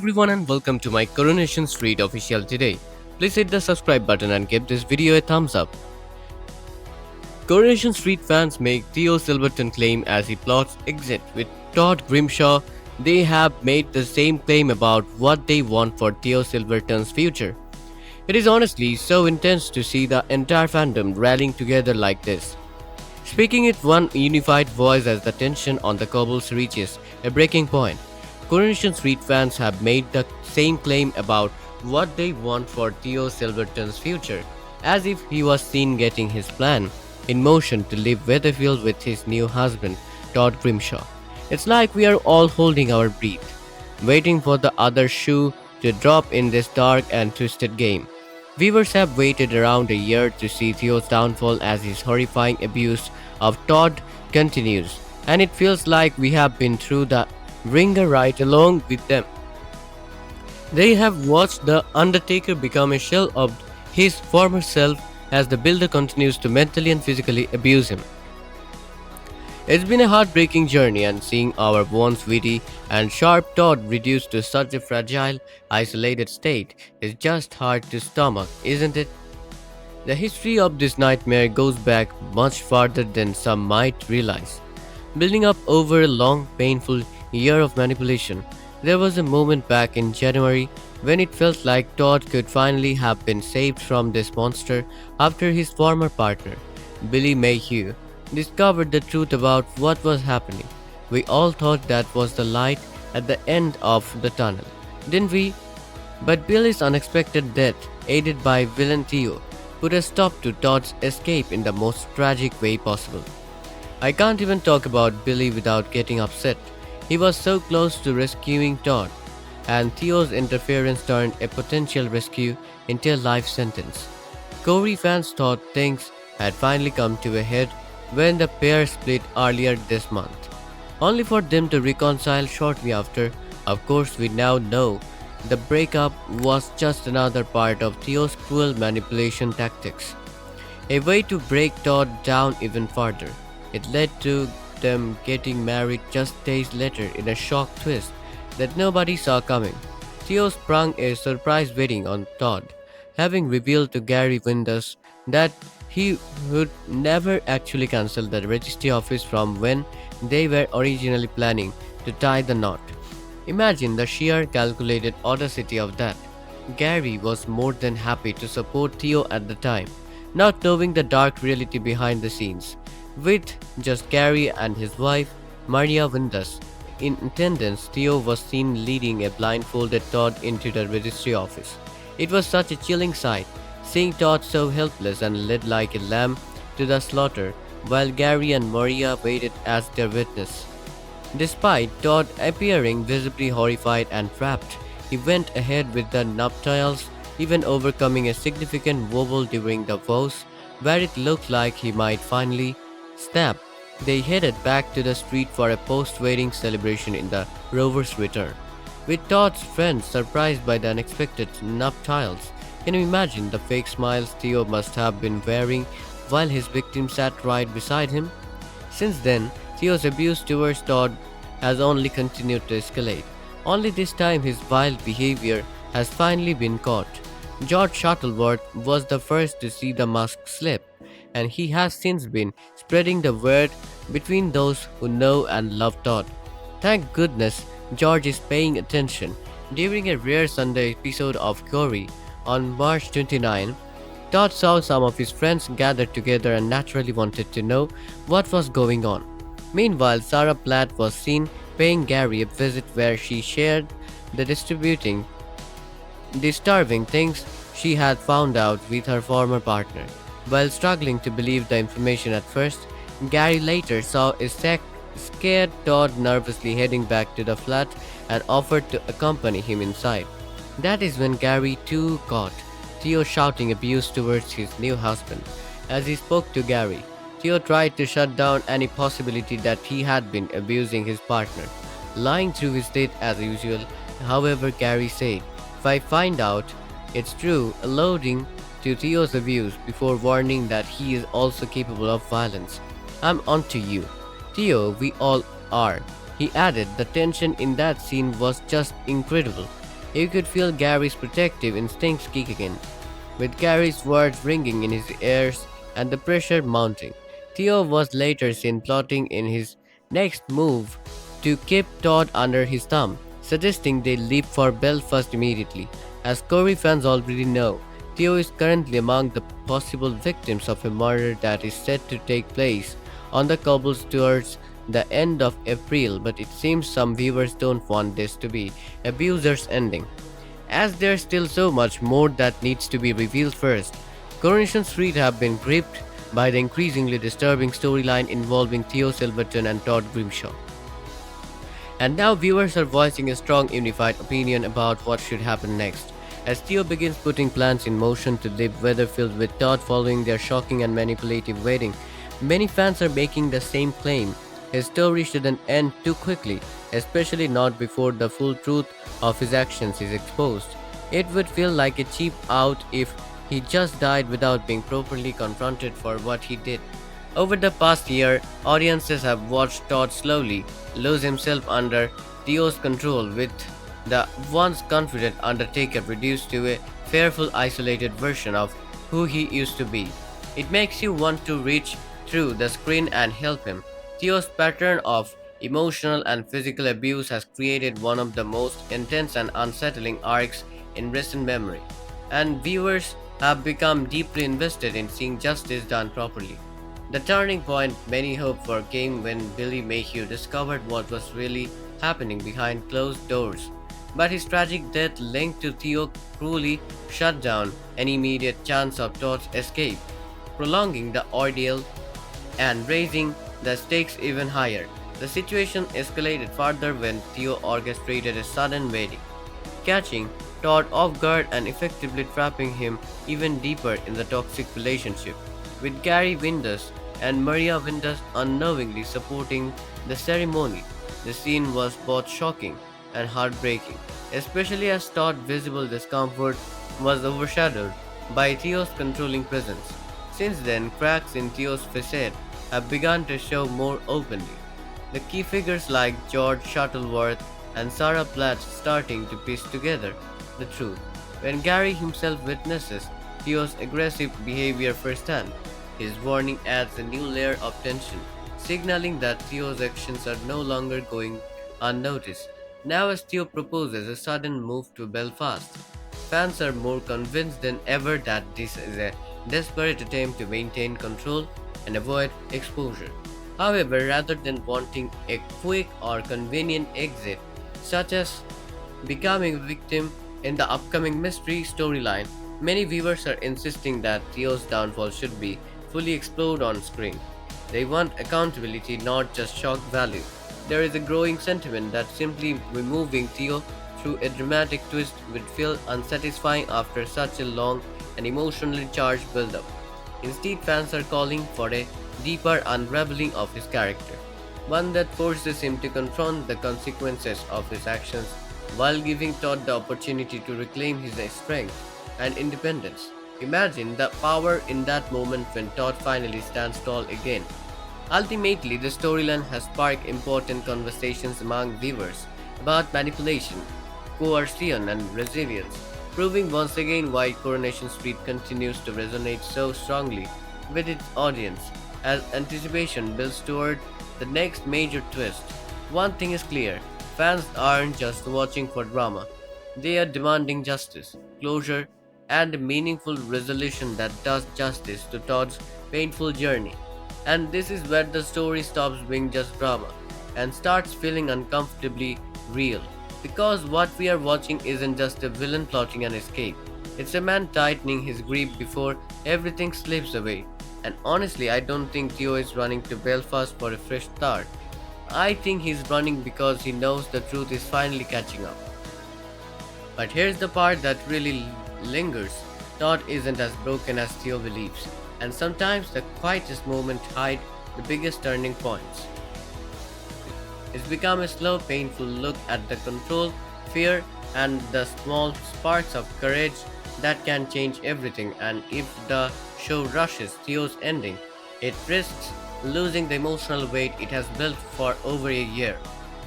Everyone and welcome to my Coronation Street official today. Please hit the subscribe button and give this video a thumbs up. Coronation Street fans make Theo Silverton claim as he plots exit with Todd Grimshaw. They have made the same claim about what they want for Theo Silverton's future. It is honestly so intense to see the entire fandom rallying together like this. Speaking with one unified voice as the tension on the cobbles reaches a breaking point. Coronation Street fans have made the same claim about what they want for Theo Silverton's future, as if he was seen getting his plan in motion to leave Weatherfield with his new husband, Todd Grimshaw. It's like we are all holding our breath, waiting for the other shoe to drop in this dark and twisted game. Viewers have waited around a year to see Theo's downfall as his horrifying abuse of Todd continues, and it feels like we have been through the ringer right along with them. They have watched The Undertaker become a shell of his former self as the builder continues to mentally and physically abuse him. It's been a heartbreaking journey, and seeing our once witty and sharp Todd reduced to such a fragile, isolated state is just hard to stomach, isn't it? The history of this nightmare goes back much farther than some might realize. Building up over a long, painful year of manipulation, there was a moment back in January when it felt like Todd could finally have been saved from this monster after his former partner, Billy Mayhew, discovered the truth about what was happening. We all thought that was the light at the end of the tunnel, didn't we? But Billy's unexpected death, aided by villain Theo, put a stop to Todd's escape in the most tragic way possible. I can't even talk about Billy without getting upset. He was so close to rescuing Todd, and Theo's interference turned a potential rescue into a life sentence. Corrie fans thought things had finally come to a head when the pair split earlier this month, only for them to reconcile shortly after. Of course, we now know the breakup was just another part of Theo's cruel manipulation tactics, a way to break Todd down even further. It led to them getting married just days later in a shock twist that nobody saw coming. Theo sprung a surprise wedding on Todd, having revealed to Gary Windus that he would never actually cancel the registry office from when they were originally planning to tie the knot. Imagine the sheer calculated audacity of that. Gary was more than happy to support Theo at the time, not knowing the dark reality behind the scenes. With just Gary and his wife, Maria Windus, in attendance, Theo was seen leading a blindfolded Todd into the registry office. It was such a chilling sight, seeing Todd so helpless and led like a lamb to the slaughter, while Gary and Maria waited as their witness. Despite Todd appearing visibly horrified and trapped, he went ahead with the nuptials, even overcoming a significant wobble during the vows, where it looked like he might finally snap. They headed back to the street for a post-wedding celebration in the rover's return, with Todd's friends surprised by the unexpected nuptials. Can you imagine the fake smiles Theo must have been wearing while his victim sat right beside him? Since then, Theo's abuse towards Todd has only continued to escalate. Only this time his wild behavior has finally been caught. George Shuttleworth was the first to see the mask slip, and he has since been spreading the word between those who know and love Todd. Thank goodness George is paying attention. During a rare Sunday episode of Corrie on March 29, Todd saw some of his friends gathered together and naturally wanted to know what was going on. Meanwhile, Sarah Platt was seen paying Gary a visit where she shared the disturbing things she had found out with her former partner. While struggling to believe the information at first, Gary later saw a scared Todd nervously heading back to the flat and offered to accompany him inside. That is when Gary too caught Theo shouting abuse towards his new husband. As he spoke to Gary, Theo tried to shut down any possibility that he had been abusing his partner, lying through his teeth as usual. However, Gary said, "If I find out it's true," alluding to Theo's abuse before warning that he is also capable of violence. "I'm onto you, Theo, we all are." He added, "The tension in that scene was just incredible. You could feel Gary's protective instincts kick in, with Gary's words ringing in his ears and the pressure mounting. Theo was later seen plotting in his next move to keep Todd under his thumb, suggesting they leave for Belfast immediately. As Corrie fans already know, Theo is currently among the possible victims of a murder that is set to take place on the cobbles towards the end of April, but it seems some viewers don't want this to be Abuser's ending, as there's still so much more that needs to be revealed first. Coronation Street have been gripped by the increasingly disturbing storyline involving Theo Silverton and Todd Grimshaw. And now viewers are voicing a strong unified opinion about what should happen next. As Theo begins putting plans in motion to leave Weatherfield with Todd following their shocking and manipulative wedding, many fans are making the same claim. His story shouldn't end too quickly, especially not before the full truth of his actions is exposed. It would feel like a cheap out if he just died without being properly confronted for what he did. Over the past year, audiences have watched Todd slowly lose himself under Theo's control, with the once confident Undertaker reduced to a fearful, isolated version of who he used to be. It makes you want to reach through the screen and help him. Theo's pattern of emotional and physical abuse has created one of the most intense and unsettling arcs in recent memory, and viewers have become deeply invested in seeing justice done properly. The turning point many hoped for came when Billy Mayhew discovered what was really happening behind closed doors. But his tragic death linked to Theo cruelly shut down any immediate chance of Todd's escape, prolonging the ordeal and raising the stakes even higher. The situation escalated further when Theo orchestrated a sudden wedding, catching Todd off guard and effectively trapping him even deeper in the toxic relationship. With Gary Windus and Maria Windus unknowingly supporting the ceremony, the scene was both shocking and heartbreaking, especially as Todd's visible discomfort was overshadowed by Theo's controlling presence. Since then, cracks in Theo's facade have begun to show more openly. The key figures like George Shuttleworth and Sarah Platt starting to piece together the truth. When Gary himself witnesses Theo's aggressive behavior firsthand, his warning adds a new layer of tension, signaling that Theo's actions are no longer going unnoticed. Now, as Theo proposes a sudden move to Belfast, fans are more convinced than ever that this is a desperate attempt to maintain control and avoid exposure. However, rather than wanting a quick or convenient exit, such as becoming a victim in the upcoming mystery storyline, many viewers are insisting that Theo's downfall should be fully explored on screen. They want accountability, not just shock value. There is a growing sentiment that simply removing Theo through a dramatic twist would feel unsatisfying after such a long and emotionally charged build-up. Instead, fans are calling for a deeper unraveling of his character, one that forces him to confront the consequences of his actions while giving Todd the opportunity to reclaim his strength and independence. Imagine the power in that moment when Todd finally stands tall again. Ultimately, the storyline has sparked important conversations among viewers about manipulation, coercion, and resilience, proving once again why Coronation Street continues to resonate so strongly with its audience. As anticipation builds toward the next major twist, one thing is clear: fans aren't just watching for drama, they are demanding justice, closure, and a meaningful resolution that does justice to Todd's painful journey. And this is where the story stops being just drama and starts feeling uncomfortably real. Because what we are watching isn't just a villain plotting an escape, it's a man tightening his grip before everything slips away. And honestly, I don't think Theo is running to Belfast for a fresh start. I think he's running because he knows the truth is finally catching up. But here's the part that really lingers: Todd isn't as broken as Theo believes, and sometimes the quietest moments hide the biggest turning points. It's become a slow, painful look at the control, fear, and the small sparks of courage that can change everything. And if the show rushes Theo's ending, it risks losing the emotional weight it has built for over a year.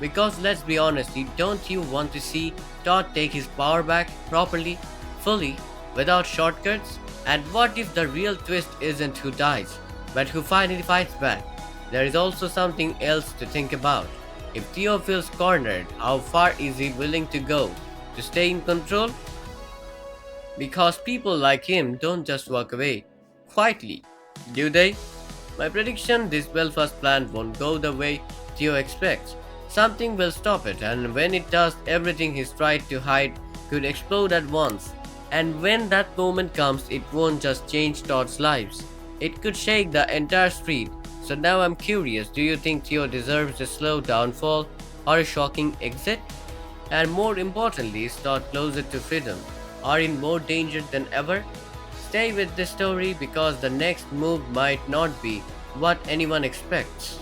Because let's be honest, don't you want to see Todd take his power back properly, fully, without shortcuts? And what if the real twist isn't who dies, but who finally fights back? There is also something else to think about. If Theo feels cornered, how far is he willing to go to stay in control? Because people like him don't just walk away quietly, do they? My prediction, this Belfast plan won't go the way Theo expects. Something will stop it, and when it does, everything he's tried to hide could explode at once. And when that moment comes, it won't just change Todd's lives. It could shake the entire street. So now I'm curious, do you think Theo deserves a slow downfall or a shocking exit? And more importantly, is Todd closer to freedom or in more danger than ever? Stay with this story because the next move might not be what anyone expects.